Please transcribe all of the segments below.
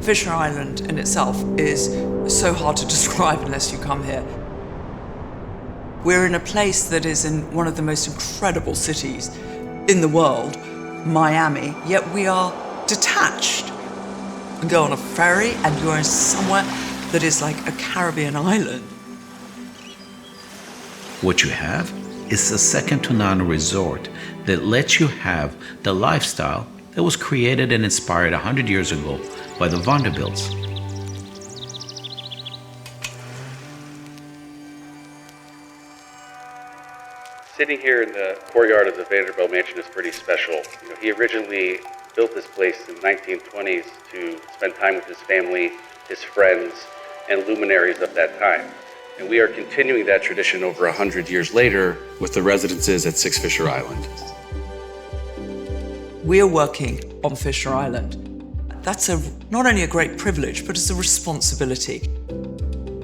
Fisher Island in itself is so hard to describe unless you come here. We're in a place that is in one of the most incredible cities in the world, Miami, yet we are detached. You go on a ferry and you're in somewhere that is like a Caribbean island. What you have is a second-to-none resort that lets you have the lifestyle that was created and inspired 100 years ago by the Vanderbilts. Sitting here in the courtyard of the Vanderbilt mansion is pretty special. He originally built this place in the 1920s to spend time with his family, his friends, and luminaries of that time. And we are continuing that tradition over 100 years later with the residences at 6 Fisher Island. We are working on Fisher Island. That's not only a great privilege, but it's a responsibility.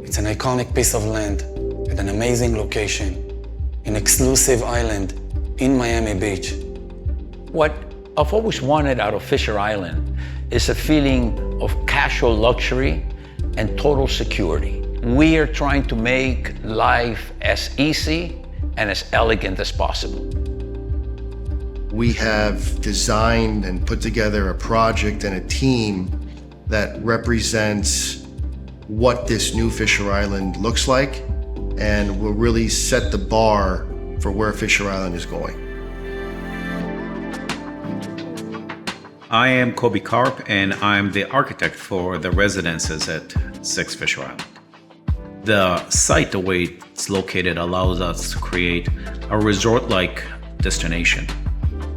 It's an iconic piece of land at an amazing location, an exclusive island in Miami Beach. What I've always wanted out of Fisher Island is a feeling of casual luxury and total security. We are trying to make life as easy and as elegant as possible. We have designed and put together a project and a team that represents what this new Fisher Island looks like and will really set the bar for where Fisher Island is going. I am Kobe Karp, and I'm the architect for the residences at 6 Fisher Island. The site, the way it's located, allows us to create a resort-like destination.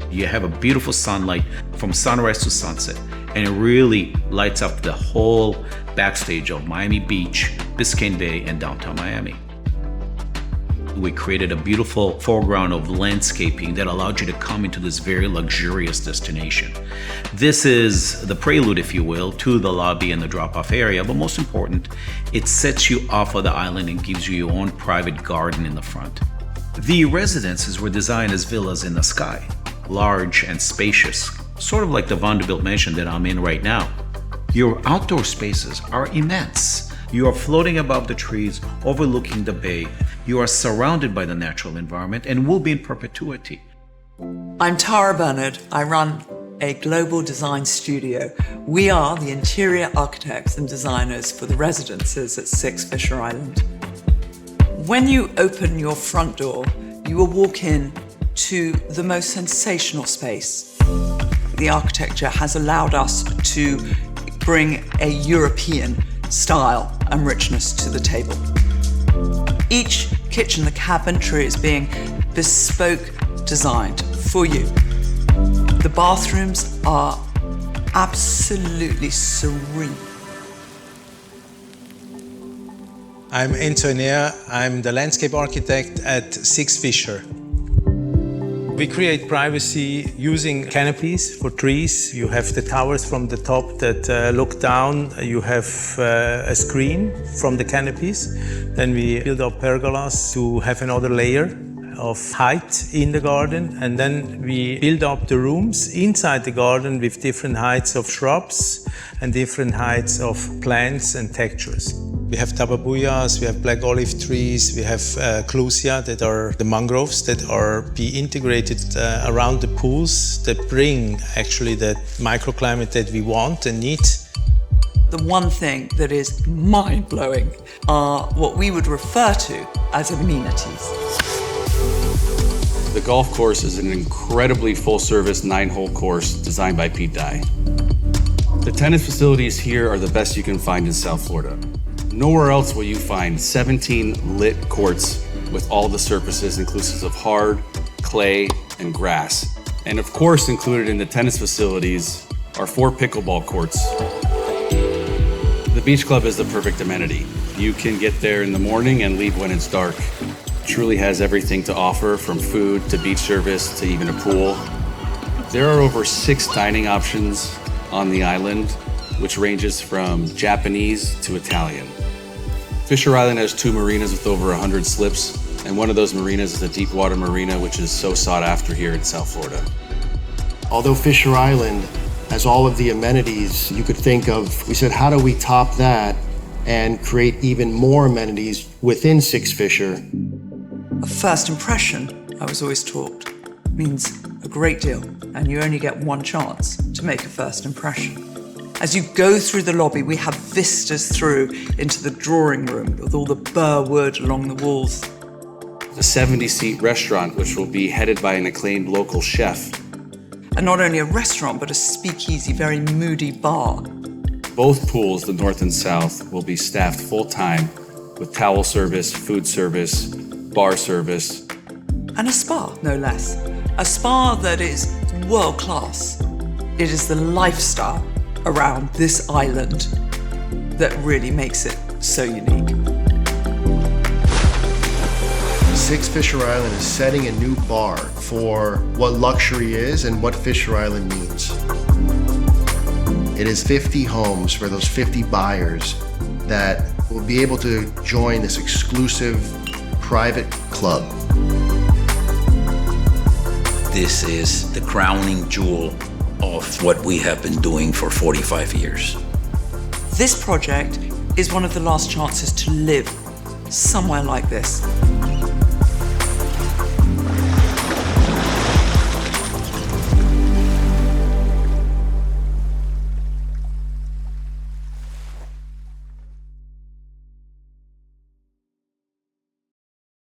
You have a beautiful sunlight from sunrise to sunset, and it really lights up the whole backstage of Miami Beach, Biscayne Bay, and downtown Miami. We created a beautiful foreground of landscaping that allowed you to come into this very luxurious destination. This is the prelude, if you will, to the lobby and the drop-off area, but most important, it sets you off of the island and gives you your own private garden in the front. The residences were designed as villas in the sky, large and spacious, sort of like the Vanderbilt mansion that I'm in right now. Your outdoor spaces are immense. You are floating above the trees, overlooking the bay. You are surrounded by the natural environment and will be in perpetuity. I'm Tara Bernard. I run a global design studio. We are the interior architects and designers for the residences at 6 Fisher Island. When you open your front door, you will walk in to the most sensational space. The architecture has allowed us to bring a European style and richness to the table. Each kitchen, the cabinetry is being bespoke designed for you. The bathrooms are absolutely serene. I'm Enzo Enea. I'm the landscape architect at 6 Fisher. We create privacy using canopies for trees. You have the towers from the top that look down. You have a screen from the canopies. Then we build up pergolas to have another layer of height in the garden. And then we build up the rooms inside the garden with different heights of shrubs and different heights of plants and textures. We have tababuyas, we have black olive trees, we have clusia that are the mangroves that are integrated around the pools that bring actually that microclimate that we want and need. The one thing that is mind-blowing are what we would refer to as amenities. The golf course is an incredibly full-service 9-hole course designed by Pete Dye. The tennis facilities here are the best you can find in South Florida. Nowhere else will you find 17 lit courts with all the surfaces inclusive of hard, clay, and grass. And of course, included in the tennis facilities are 4 pickleball courts. The beach club is the perfect amenity. You can get there in the morning and leave when it's dark. It truly has everything to offer, from food to beach service to even a pool. There are over 6 dining options on the island, which ranges from Japanese to Italian. Fisher Island has 2 marinas with over 100 slips, and one of those marinas is the Deepwater Marina, which is so sought after here in South Florida. Although Fisher Island as all of the amenities you could think of. We said, how do we top that and create even more amenities within Six Fisher? A first impression, I was always taught, means a great deal, and you only get one chance to make a first impression. As you go through the lobby, we have vistas through into the drawing room with all the burr wood along the walls. The 70-seat restaurant, which will be headed by an acclaimed local chef. And not only a restaurant, but a speakeasy, very moody bar. Both pools, the north and south, will be staffed full-time with towel service, food service, bar service. And a spa, no less. A spa that is world-class. It is the lifestyle around this island that really makes it so unique. Six Fisher Island is setting a new bar for what luxury is and what Fisher Island means. It is 50 homes for those 50 buyers that will be able to join this exclusive private club. This is the crowning jewel of what we have been doing for 45 years. This project is one of the last chances to live somewhere like this.